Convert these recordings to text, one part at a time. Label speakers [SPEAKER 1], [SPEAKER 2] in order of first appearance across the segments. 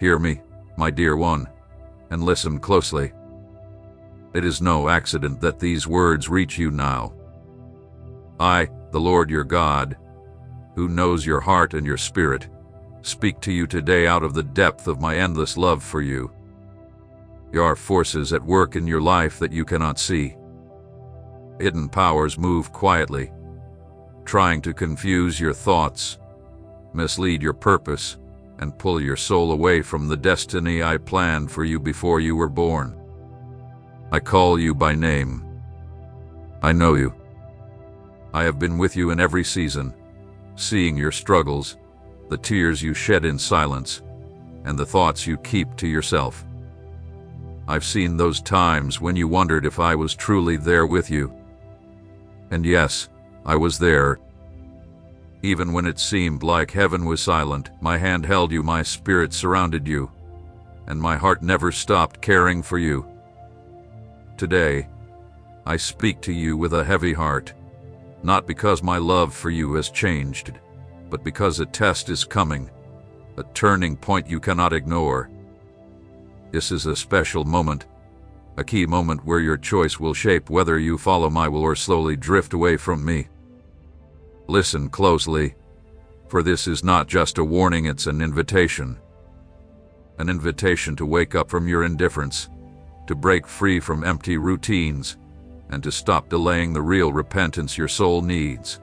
[SPEAKER 1] Hear me, my dear one, and listen closely. It is no accident that these words reach you now. I, the Lord your God, who knows your heart and your spirit, speak to you today out of the depth of my endless love for you. There are forces at work in your life that you cannot see. Hidden powers move quietly, trying to confuse your thoughts, mislead your purpose, and pull your soul away from the destiny I planned for you before you were born. I call you by name. I know you. I have been with you in every season, seeing your struggles, the tears you shed in silence, and the thoughts you keep to yourself. I've seen those times when you wondered if I was truly there with you. And yes, I was there. Even when it seemed like heaven was silent, my hand held you, my spirit surrounded you, and my heart never stopped caring for you. Today, I speak to you with a heavy heart, not because my love for you has changed, but because a test is coming, a turning point you cannot ignore. This is a special moment, a key moment where your choice will shape whether you follow my will or slowly drift away from me. Listen closely, for this is not just a warning, it's an invitation. An invitation to wake up from your indifference, to break free from empty routines, and to stop delaying the real repentance your soul needs.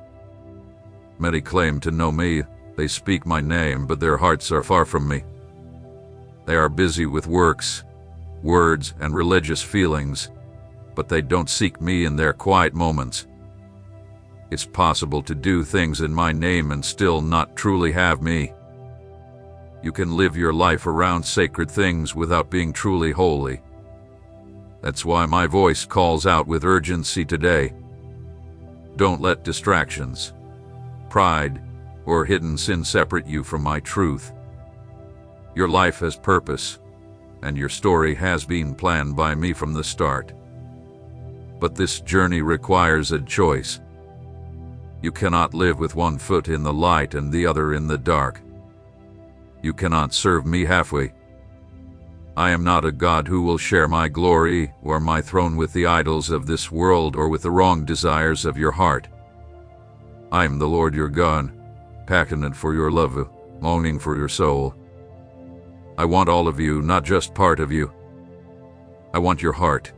[SPEAKER 1] Many claim to know me, they speak my name, but their hearts are far from me. They are busy with works, words, and religious feelings, but they don't seek me in their quiet moments. It's possible to do things in my name and still not truly have me. You can live your life around sacred things without being truly holy. That's why my voice calls out with urgency today. Don't let distractions, pride, or hidden sin separate you from my truth. Your life has purpose, and your story has been planned by me from the start. But this journey requires a choice. You cannot live with one foot in the light and the other in the dark. You cannot serve me halfway. I am not a God who will share my glory or my throne with the idols of this world or with the wrong desires of your heart. I am the Lord your God, passionate for your love, longing for your soul. I want all of you, not just part of you. I want your heart,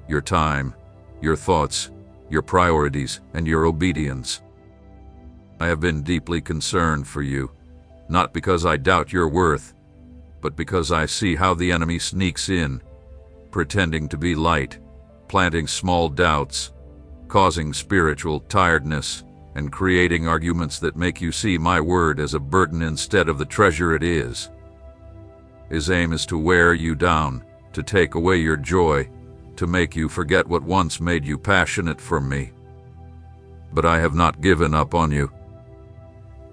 [SPEAKER 1] your time, your thoughts, your priorities, and your obedience. I have been deeply concerned for you, not because I doubt your worth, but because I see how the enemy sneaks in, pretending to be light, planting small doubts, causing spiritual tiredness, and creating arguments that make you see my word as a burden instead of the treasure it is. His aim is to wear you down, to take away your joy, to make you forget what once made you passionate for me. But I have not given up on you.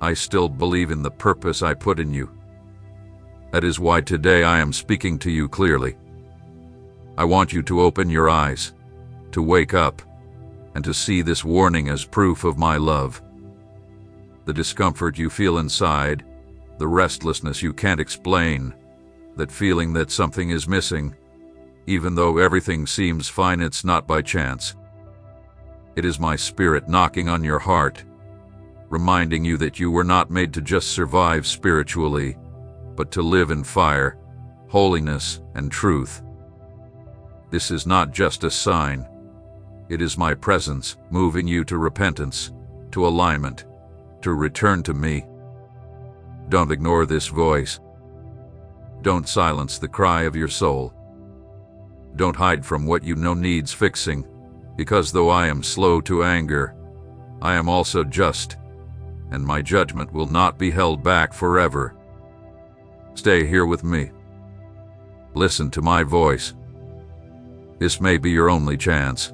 [SPEAKER 1] I still believe in the purpose I put in you. That is why today I am speaking to you clearly. I want you to open your eyes, to wake up, and to see this warning as proof of my love. The discomfort you feel inside, the restlessness you can't explain, that feeling that something is missing, even though everything seems fine, it's not by chance. It is my spirit knocking on your heart, reminding you that you were not made to just survive spiritually, but to live in fire, holiness, and truth. This is not just a sign. It is my presence moving you to repentance, to alignment, to return to me. Don't ignore this voice. Don't silence the cry of your soul. Don't hide from what you know needs fixing, because though I am slow to anger, I am also just, and my judgment will not be held back forever. Stay here with me. Listen to my voice. This may be your only chance.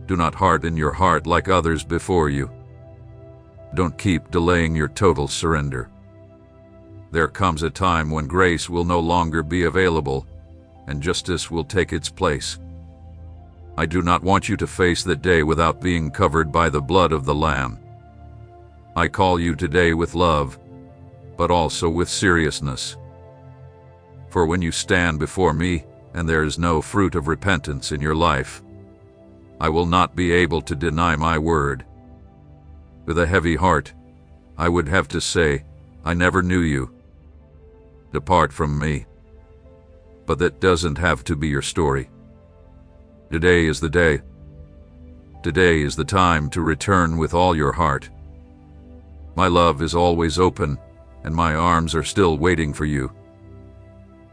[SPEAKER 1] Do not harden your heart like others before you. Don't keep delaying your total surrender. There comes a time when grace will no longer be available, and justice will take its place. I do not want you to face that day without being covered by the blood of the Lamb. I call you today with love, but also with seriousness. For when you stand before me, and there is no fruit of repentance in your life, I will not be able to deny my word. With a heavy heart, I would have to say, I never knew you. Depart from me. But that doesn't have to be your story. Today is the day. Today is the time to return with all your heart. My love is always open, and my arms are still waiting for you.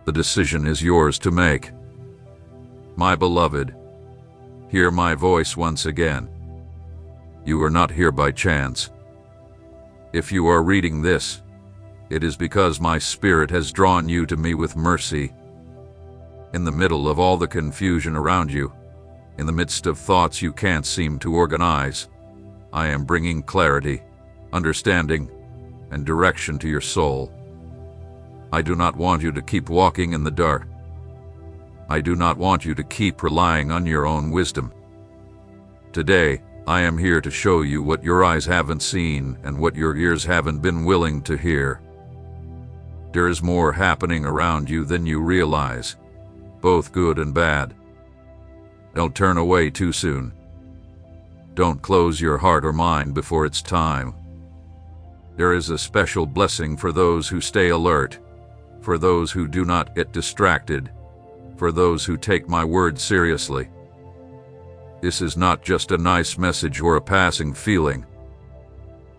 [SPEAKER 1] The decision is yours to make. My beloved, hear my voice once again. You are not here by chance. If you are reading this, it is because my Spirit has drawn you to me with mercy. In the middle of all the confusion around you, in the midst of thoughts you can't seem to organize, I am bringing clarity, understanding, and direction to your soul. I do not want you to keep walking in the dark. I do not want you to keep relying on your own wisdom. Today, I am here to show you what your eyes haven't seen and what your ears haven't been willing to hear. There is more happening around you than you realize, both good and bad. Don't turn away too soon. Don't close your heart or mind before it's time. There is a special blessing for those who stay alert, for those who do not get distracted, for those who take my word seriously. This is not just a nice message or a passing feeling.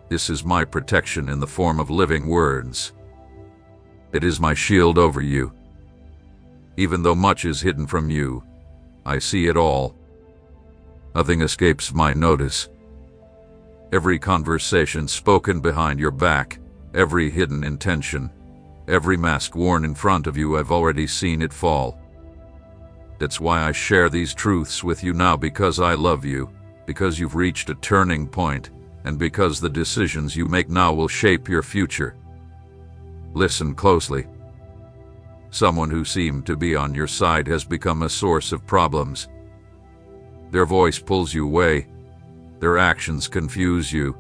[SPEAKER 1] This is my protection in the form of living words. It is my shield over you. Even though much is hidden from you, I see it all. Nothing escapes my notice. Every conversation spoken behind your back, every hidden intention, every mask worn in front of you, I've already seen it fall. That's why I share these truths with you now, because I love you, because you've reached a turning point, and because the decisions you make now will shape your future. Listen closely. Someone who seemed to be on your side has become a source of problems. Their voice pulls you away, their actions confuse you,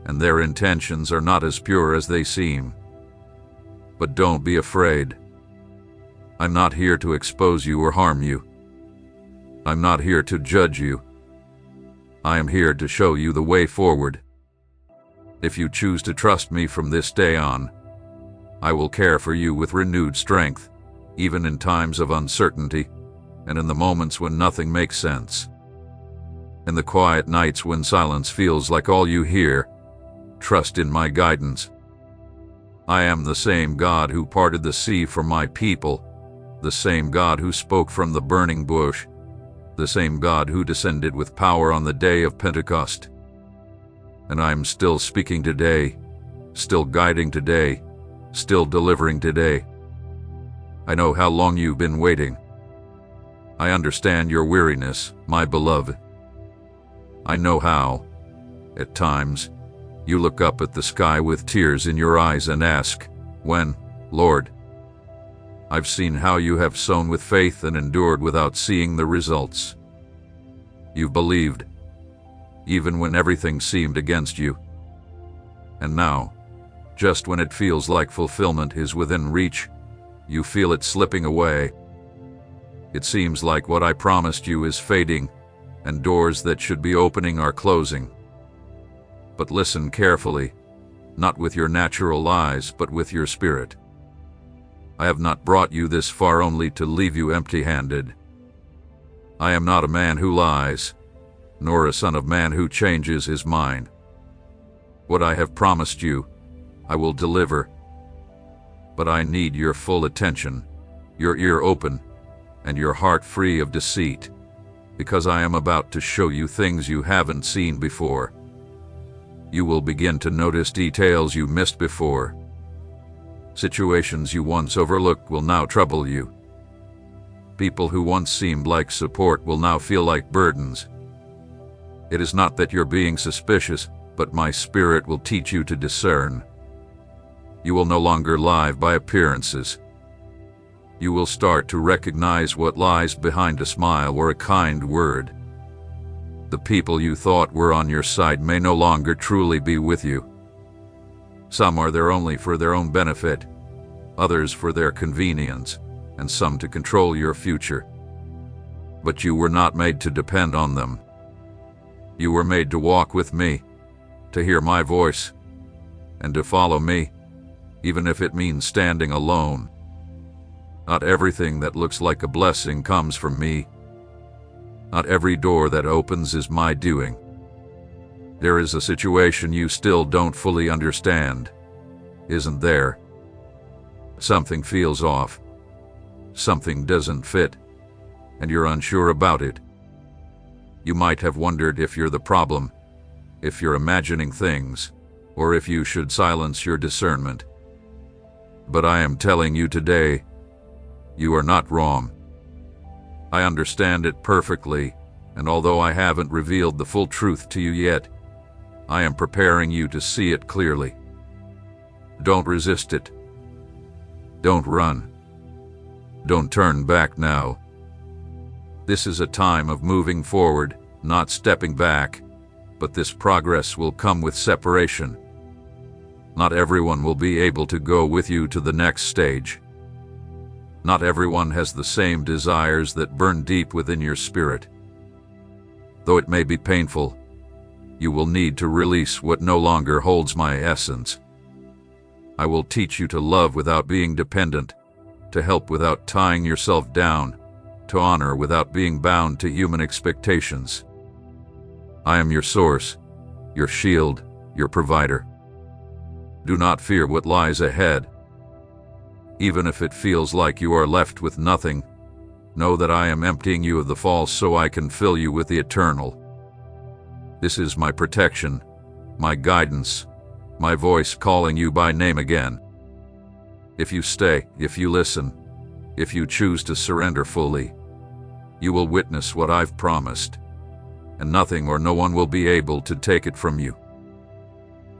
[SPEAKER 1] and their intentions are not as pure as they seem. But don't be afraid. I'm not here to expose you or harm you. I'm not here to judge you. I am here to show you the way forward. If you choose to trust me from this day on, I will care for you with renewed strength, even in times of uncertainty, and in the moments when nothing makes sense. In the quiet nights when silence feels like all you hear, trust in my guidance. I am the same God who parted the sea for my people, the same God who spoke from the burning bush, the same God who descended with power on the day of Pentecost. And I am still speaking today, still guiding today, still delivering today. I know how long you've been waiting. I understand your weariness, my beloved. I know how, at times, you look up at the sky with tears in your eyes and ask, when, Lord? I've seen how you have sown with faith and endured without seeing the results. You've believed, even when everything seemed against you. And now, just when it feels like fulfillment is within reach, you feel it slipping away. It seems like what I promised you is fading, and doors that should be opening are closing. But listen carefully, not with your natural eyes, but with your spirit. I have not brought you this far only to leave you empty-handed. I am not a man who lies, nor a son of man who changes his mind. What I have promised you, I will deliver. But I need your full attention, your ear open, and your heart free of deceit, because I am about to show you things you haven't seen before. You will begin to notice details you missed before. Situations you once overlooked will now trouble you. People who once seemed like support will now feel like burdens. It is not that you're being suspicious, but my Spirit will teach you to discern. You will no longer live by appearances. You will start to recognize what lies behind a smile or a kind word. The people you thought were on your side may no longer truly be with you. Some are there only for their own benefit, others for their convenience, and some to control your future. But you were not made to depend on them. You were made to walk with me, to hear my voice, and to follow me, even if it means standing alone. Not everything that looks like a blessing comes from me. Not every door that opens is my doing. There is a situation you still don't fully understand, isn't there? Something feels off. Something doesn't fit, and you're unsure about it. You might have wondered if you're the problem, if you're imagining things, or if you should silence your discernment. But I am telling you today, you are not wrong. I understand it perfectly, and although I haven't revealed the full truth to you yet, I am preparing you to see it clearly. Don't resist it. Don't run. Don't turn back now. This is a time of moving forward, not stepping back, but this progress will come with separation. Not everyone will be able to go with you to the next stage. Not everyone has the same desires that burn deep within your spirit. Though it may be painful, you will need to release what no longer holds my essence. I will teach you to love without being dependent, to help without tying yourself down, to honor without being bound to human expectations. I am your source, your shield, your provider. Do not fear what lies ahead. Even if it feels like you are left with nothing, know that I am emptying you of the false so I can fill you with the eternal. This is my protection, my guidance, my voice calling you by name again. If you stay, if you listen, if you choose to surrender fully, you will witness what I've promised, and nothing or no one will be able to take it from you.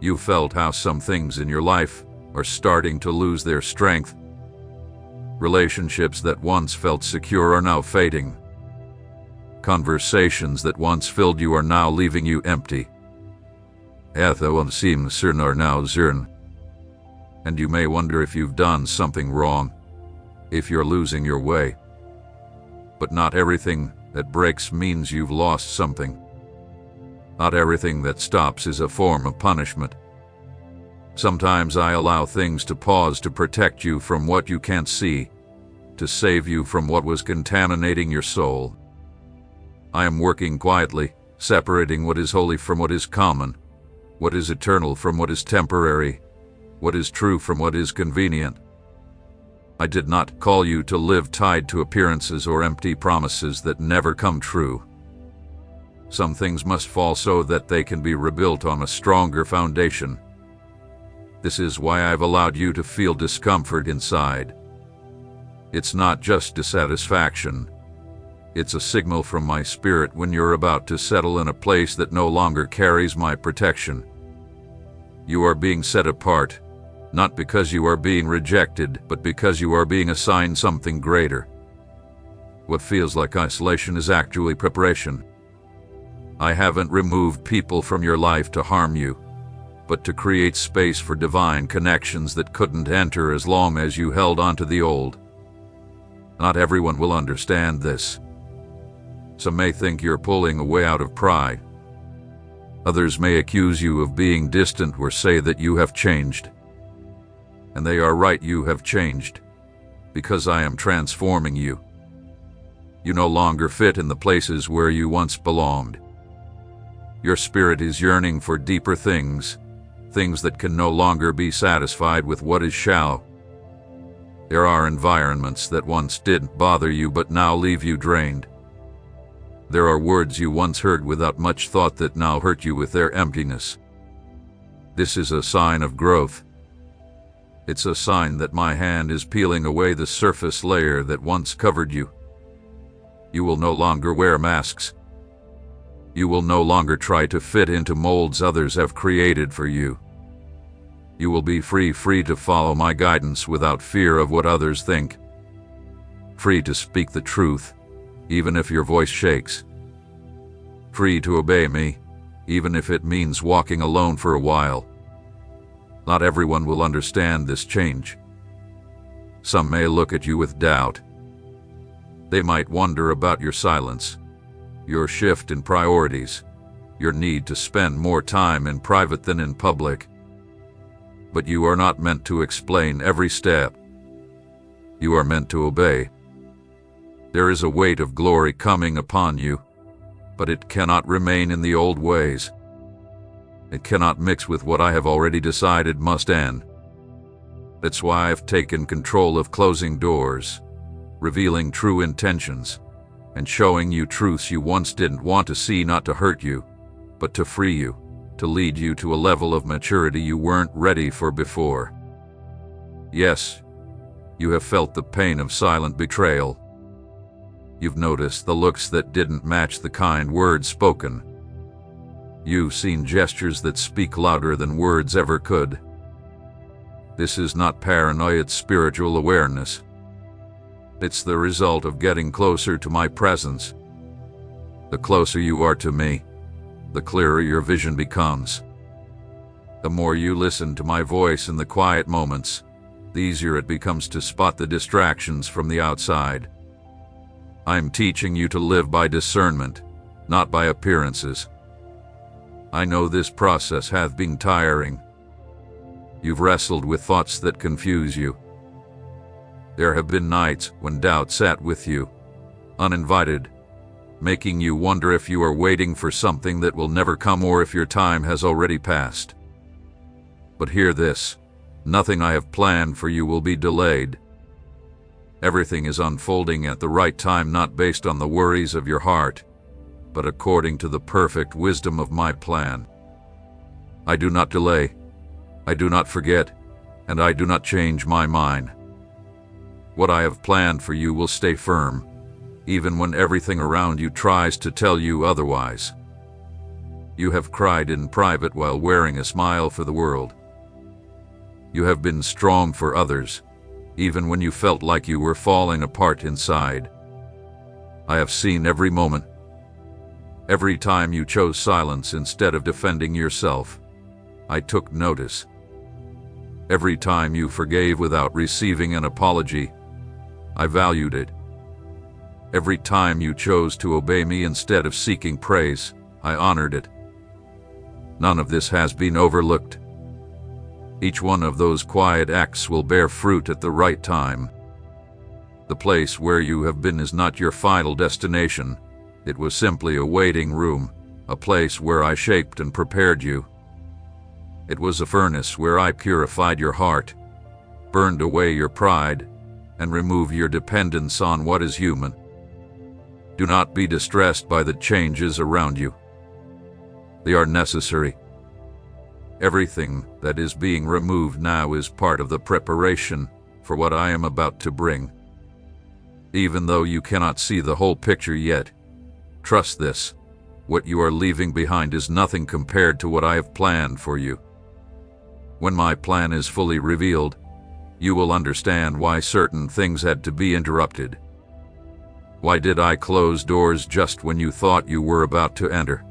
[SPEAKER 1] You felt how some things in your life are starting to lose their strength. Relationships that once felt secure are now fading. Conversations that once filled you are now leaving you empty. Are now zern. And you may wonder if you've done something wrong, if you're losing your way. But not everything that breaks means you've lost something. Not everything that stops is a form of punishment. Sometimes I allow things to pause to protect you from what you can't see, to save you from what was contaminating your soul. I am working quietly, separating what is holy from what is common, what is eternal from what is temporary, what is true from what is convenient. I did not call you to live tied to appearances or empty promises that never come true. Some things must fall so that they can be rebuilt on a stronger foundation. This is why I've allowed you to feel discomfort inside. It's not just dissatisfaction. It's a signal from my spirit when you're about to settle in a place that no longer carries my protection. You are being set apart, not because you are being rejected, but because you are being assigned something greater. What feels like isolation is actually preparation. I haven't removed people from your life to harm you, but to create space for divine connections that couldn't enter as long as you held on to the old. Not everyone will understand this. Some may think you're pulling away out of pride. Others may accuse you of being distant or say that you have changed. And they are right, you have changed, because I am transforming you. You no longer fit in the places where you once belonged. Your spirit is yearning for deeper things, things that can no longer be satisfied with what is shallow. There are environments that once didn't bother you but now leave you drained. There are words you once heard without much thought that now hurt you with their emptiness. This is a sign of growth. It's a sign that my hand is peeling away the surface layer that once covered you. You will no longer wear masks. You will no longer try to fit into molds others have created for you. You will be free to follow my guidance without fear of what others think. Free to speak the truth, even if your voice shakes. Free to obey me, even if it means walking alone for a while. Not everyone will understand this change. Some may look at you with doubt, They might wonder about your silence, your shift in priorities, your need to spend more time in private than in public. But you are not meant to explain every step. You are meant to obey. There is a weight of glory coming upon you, but it cannot remain in the old ways. It cannot mix with what I have already decided must end. That's why I've taken control of closing doors, revealing true intentions, and showing you truths you once didn't want to see, not to hurt you, but to free you, to lead you to a level of maturity you weren't ready for before. Yes, you have felt the pain of silent betrayal. You've noticed the looks that didn't match the kind words spoken. You've seen gestures that speak louder than words ever could. This is not paranoia, it's spiritual awareness. It's the result of getting closer to my presence. The closer you are to me, the clearer your vision becomes. The more you listen to my voice in the quiet moments, the easier it becomes to spot the distractions from the outside. I'm teaching you to live by discernment, not by appearances. I know this process hath been tiring. You've wrestled with thoughts that confuse you. There have been nights when doubt sat with you, uninvited, making you wonder if you are waiting for something that will never come or if your time has already passed. But hear this, nothing I have planned for you will be delayed. Everything is unfolding at the right time, not based on the worries of your heart, but according to the perfect wisdom of my plan. I do not delay, I do not forget, and I do not change my mind. What I have planned for you will stay firm, even when everything around you tries to tell you otherwise. You have cried in private while wearing a smile for the world. You have been strong for others, even when you felt like you were falling apart inside. I have seen every moment. Every time you chose silence instead of defending yourself, I took notice. Every time you forgave without receiving an apology, I valued it. Every time you chose to obey me instead of seeking praise, I honored it. None of this has been overlooked. Each one of those quiet acts will bear fruit at the right time. The place where you have been is not your final destination. It was simply a waiting room, a place where I shaped and prepared you. It was a furnace where I purified your heart, burned away your pride, and removed your dependence on what is human. Do not be distressed by the changes around you. They are necessary. Everything that is being removed now is part of the preparation for what I am about to bring. Even though you cannot see the whole picture yet, trust this, what you are leaving behind is nothing compared to what I have planned for you. When my plan is fully revealed, you will understand why certain things had to be interrupted. Why did I close doors just when you thought you were about to enter?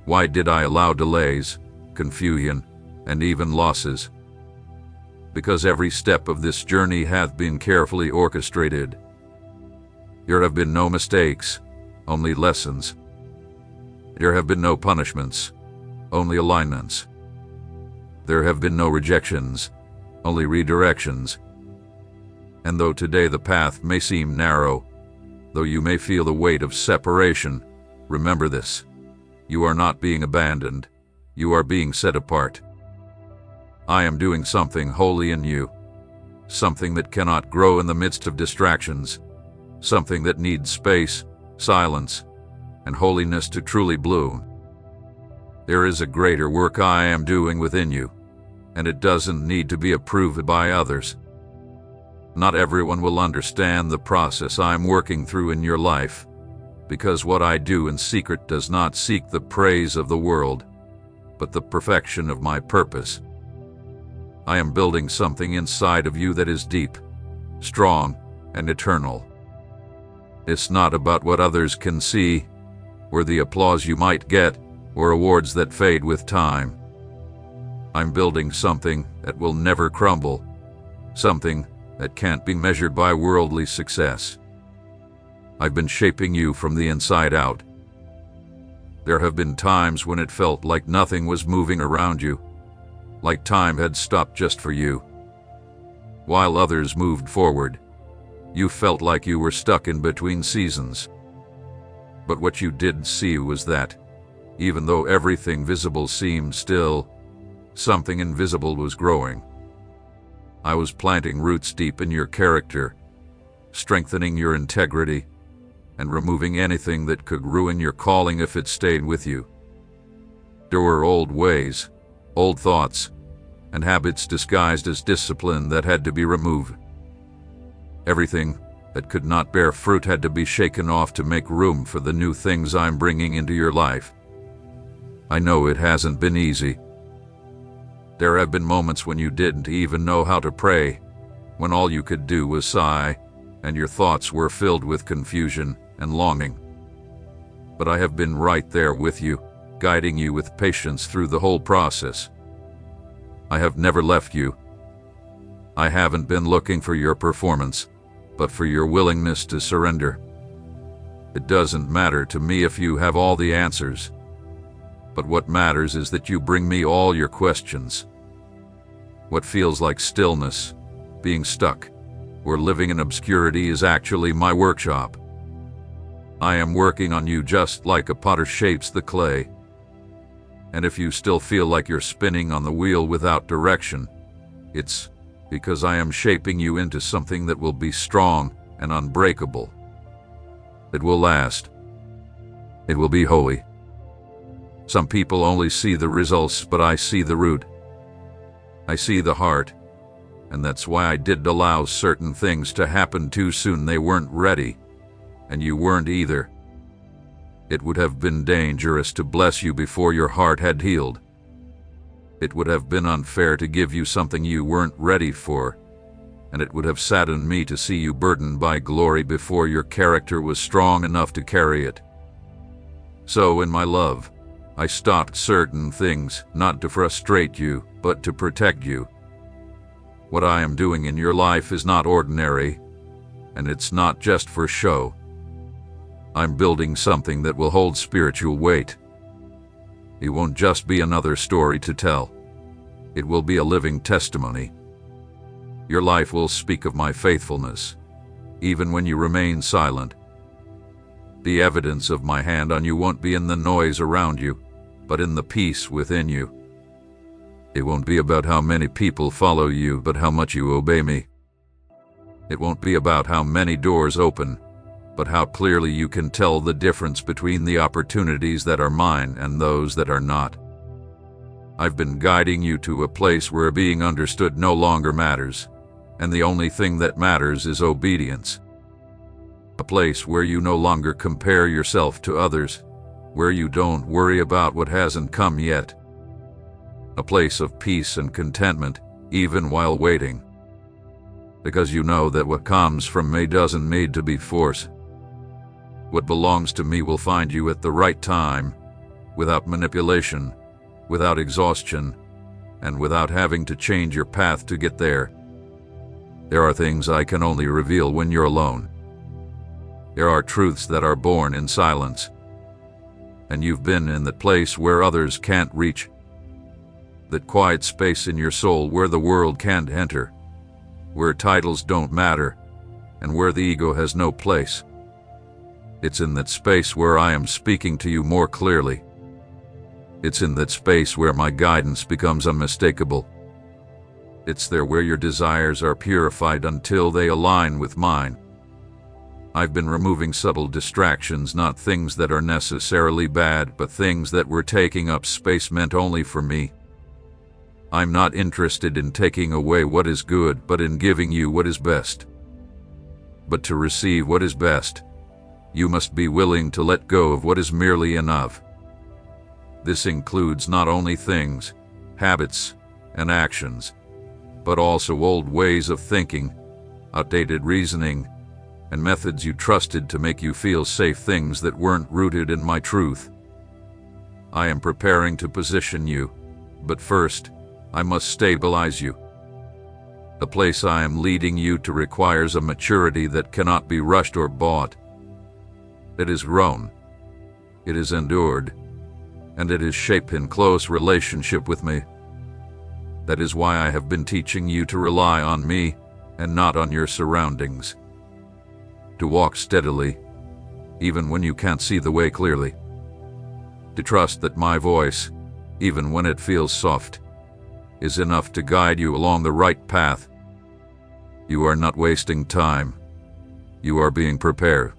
[SPEAKER 1] Why did I allow delays, confusion, and even losses? Because every step of this journey hath been carefully orchestrated. There have been no mistakes, only lessons. There have been no punishments, only alignments. There have been no rejections, only redirections. And though today the path may seem narrow, though you may feel the weight of separation, remember this: you are not being abandoned, you are being set apart. I am doing something holy in you, something that cannot grow in the midst of distractions, something that needs space, silence, and holiness to truly bloom. There is a greater work I am doing within you, and it doesn't need to be approved by others. Not everyone will understand the process I am working through in your life, because what I do in secret does not seek the praise of the world, but the perfection of my purpose. I am building something inside of you that is deep, strong, and eternal. It's not about what others can see, or the applause you might get, or awards that fade with time. I'm building something that will never crumble, something that can't be measured by worldly success. I've been shaping you from the inside out. There have been times when it felt like nothing was moving around you, like time had stopped just for you. While others moved forward, you felt like you were stuck in between seasons. But what you didn't see was that, even though everything visible seemed still, something invisible was growing. I was planting roots deep in your character, strengthening your integrity, and removing anything that could ruin your calling if it stayed with you. There were old ways, old thoughts, and habits disguised as discipline that had to be removed. Everything that could not bear fruit had to be shaken off to make room for the new things I'm bringing into your life. I know it hasn't been easy. There have been moments when you didn't even know how to pray, when all you could do was sigh, and your thoughts were filled with confusion and longing. But I have been right there with you, guiding you with patience through the whole process. I have never left you. I haven't been looking for your performance, but for your willingness to surrender. It doesn't matter to me if you have all the answers, but what matters is that you bring me all your questions. What feels like stillness, being stuck, or living in obscurity is actually my workshop. I am working on you just like a potter shapes the clay. And if you still feel like you're spinning on the wheel without direction, it's because I am shaping you into something that will be strong and unbreakable. It will last. It will be holy. Some people only see the results, but I see the root. I see the heart, and that's why I did allow certain things to happen too soon. They weren't ready, and you weren't either. It would have been dangerous to bless you before your heart had healed. It would have been unfair to give you something you weren't ready for, and it would have saddened me to see you burdened by glory before your character was strong enough to carry it. So, in my love, I stopped certain things, not to frustrate you, but to protect you. What I am doing in your life is not ordinary, and it's not just for show. I'm building something that will hold spiritual weight. It won't just be another story to tell. It will be a living testimony. Your life will speak of my faithfulness, even when you remain silent. The evidence of my hand on you won't be in the noise around you, but in the peace within you. It won't be about how many people follow you, but how much you obey me. It won't be about how many doors open, but how clearly you can tell the difference between the opportunities that are mine and those that are not. I've been guiding you to a place where being understood no longer matters, and the only thing that matters is obedience. A place where you no longer compare yourself to others, where you don't worry about what hasn't come yet. A place of peace and contentment, even while waiting. Because you know that what comes from me doesn't need to be forced. What belongs to me will find you at the right time, without manipulation, without exhaustion, and without having to change your path to get there. There are things I can only reveal when you're alone. There are truths that are born in silence. And you've been in that place where others can't reach. That quiet space in your soul where the world can't enter. Where titles don't matter, and where the ego has no place. It's in that space where I am speaking to you more clearly. It's in that space where my guidance becomes unmistakable. It's there where your desires are purified until they align with mine. I've been removing subtle distractions, not things that are necessarily bad, but things that were taking up space meant only for me. I'm not interested in taking away what is good, but in giving you what is best. But to receive what is best, you must be willing to let go of what is merely enough. This includes not only things, habits, and actions, but also old ways of thinking, outdated reasoning, and methods you trusted to make you feel safe, things that weren't rooted in my truth. I am preparing to position you, but first, I must stabilize you. The place I am leading you to requires a maturity that cannot be rushed or bought, It has grown, it has endured, and it is shaped in close relationship with me. That is why I have been teaching you to rely on me and not on your surroundings. To walk steadily, even when you can't see the way clearly. To trust that my voice, even when it feels soft, is enough to guide you along the right path. You are not wasting time. You are being prepared.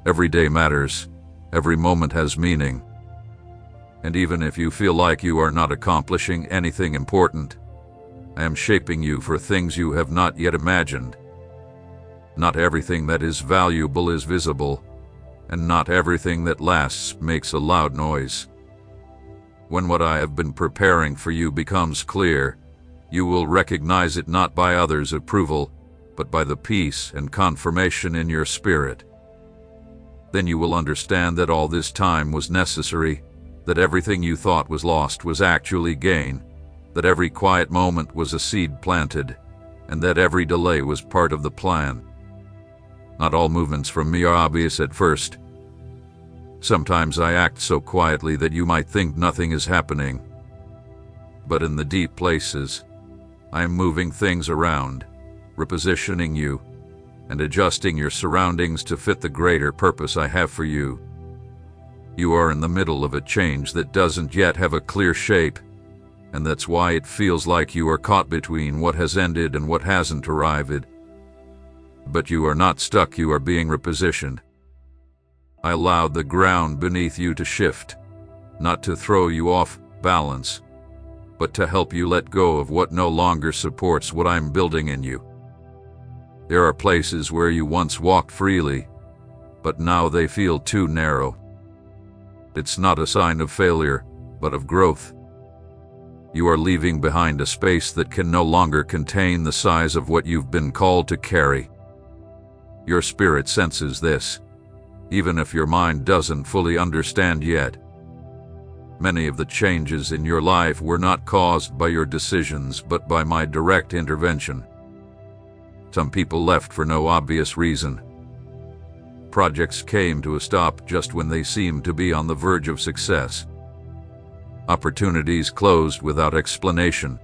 [SPEAKER 1] Every day matters. Every moment has meaning. And even if you feel like you are not accomplishing anything important, I am shaping you for things you have not yet imagined. Not everything that is valuable is visible, and not everything that lasts makes a loud noise. When what I have been preparing for you becomes clear, you will recognize it not by others' approval, but by the peace and confirmation in your spirit. Then you will understand that all this time was necessary, that everything you thought was lost was actually gain, that every quiet moment was a seed planted, and that every delay was part of the plan. Not all movements from me are obvious at first. Sometimes I act so quietly that you might think nothing is happening. But in the deep places, I am moving things around, repositioning you, and adjusting your surroundings to fit the greater purpose I have for you. You are in the middle of a change that doesn't yet have a clear shape, and that's why it feels like you are caught between what has ended and what hasn't arrived. But you are not stuck, you are being repositioned. I allowed the ground beneath you to shift, not to throw you off balance, but to help you let go of what no longer supports what I'm building in you. There are places where you once walked freely, but now they feel too narrow. It's not a sign of failure, but of growth. You are leaving behind a space that can no longer contain the size of what you've been called to carry. Your spirit senses this, even if your mind doesn't fully understand yet. Many of the changes in your life were not caused by your decisions, but by my direct intervention. Some people left for no obvious reason. Projects came to a stop just when they seemed to be on the verge of success. Opportunities closed without explanation.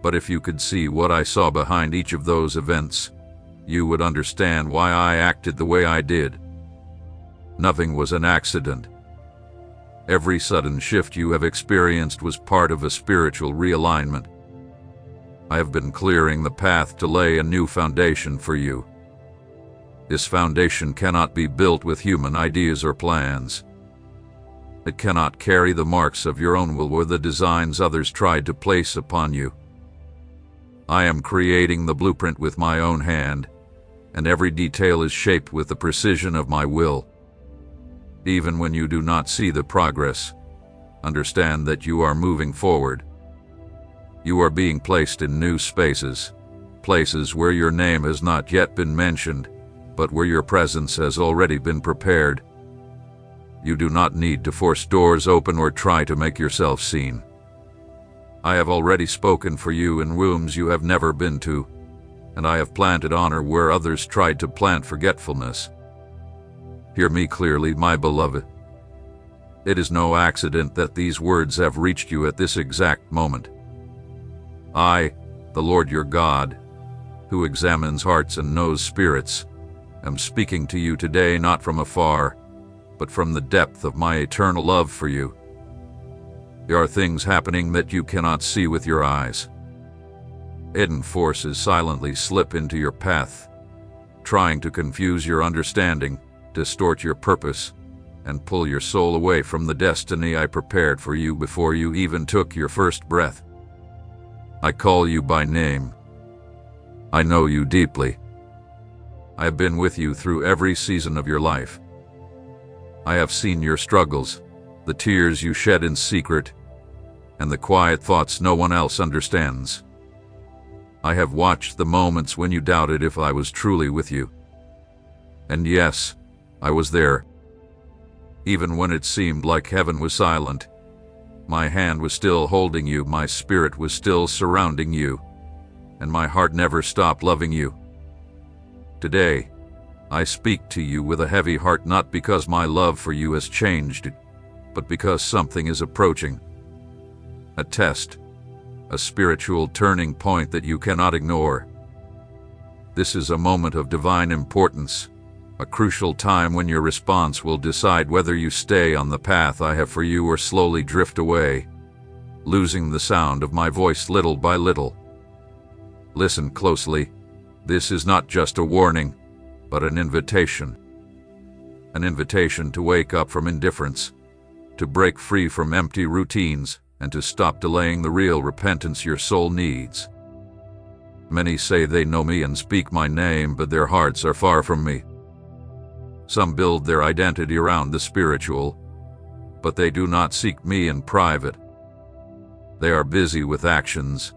[SPEAKER 1] But if you could see what I saw behind each of those events, you would understand why I acted the way I did. Nothing was an accident. Every sudden shift you have experienced was part of a spiritual realignment. I have been clearing the path to lay a new foundation for you. This foundation cannot be built with human ideas or plans. It cannot carry the marks of your own will or the designs others tried to place upon you. I am creating the blueprint with my own hand, and every detail is shaped with the precision of my will. Even when you do not see the progress, understand that you are moving forward. You are being placed in new spaces, places where your name has not yet been mentioned, but where your presence has already been prepared. You do not need to force doors open or try to make yourself seen. I have already spoken for you in rooms you have never been to, and I have planted honor where others tried to plant forgetfulness. Hear me clearly, my beloved. It is no accident that these words have reached you at this exact moment. I, the Lord your God, who examines hearts and knows spirits, am speaking to you today not from afar, but from the depth of my eternal love for you. There are things happening that you cannot see with your eyes. Hidden forces silently slip into your path, trying to confuse your understanding, distort your purpose, and pull your soul away from the destiny I prepared for you before you even took your first breath. I call you by name. I know you deeply. I have been with you through every season of your life. I have seen your struggles, the tears you shed in secret, and the quiet thoughts no one else understands. I have watched the moments when you doubted if I was truly with you. And yes, I was there. Even when it seemed like heaven was silent, my hand was still holding you, my spirit was still surrounding you, and my heart never stopped loving you. Today, I speak to you with a heavy heart, not because my love for you has changed, but because something is approaching. A test, a spiritual turning point that you cannot ignore. This is a moment of divine importance, a crucial time when your response will decide whether you stay on the path I have for you or slowly drift away, losing the sound of my voice little by little. Listen closely. This is not just a warning, but an invitation. An invitation to wake up from indifference, to break free from empty routines, and to stop delaying the real repentance your soul needs. Many say they know me and speak my name, but their hearts are far from me. Some build their identity around the spiritual, but they do not seek me in private. They are busy with actions,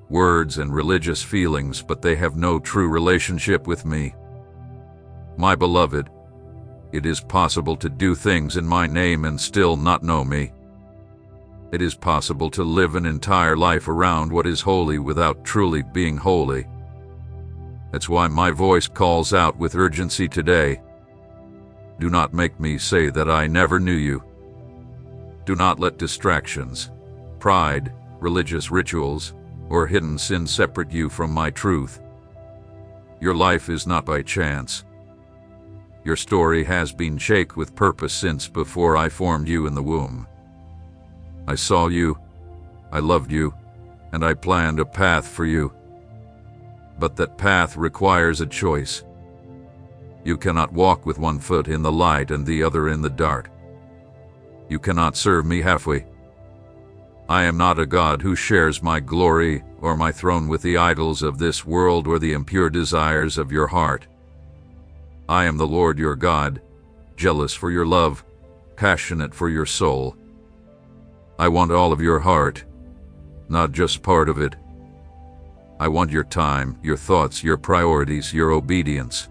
[SPEAKER 1] words, and religious feelings, but they have no true relationship with me. My beloved, it is possible to do things in my name and still not know me. It is possible to live an entire life around what is holy without truly being holy. That's why my voice calls out with urgency today. Do not make me say that I never knew you. Do not let distractions, pride, religious rituals, or hidden sin separate you from my truth. Your life is not by chance. Your story has been shaped with purpose since before I formed you in the womb. I saw you, I loved you, and I planned a path for you. But that path requires a choice. You cannot walk with one foot in the light and the other in the dark. You cannot serve me halfway. I am not a God who shares my glory or my throne with the idols of this world or the impure desires of your heart. I am the Lord your God, jealous for your love, passionate for your soul. I want all of your heart, not just part of it. I want your time, your thoughts, your priorities, your obedience.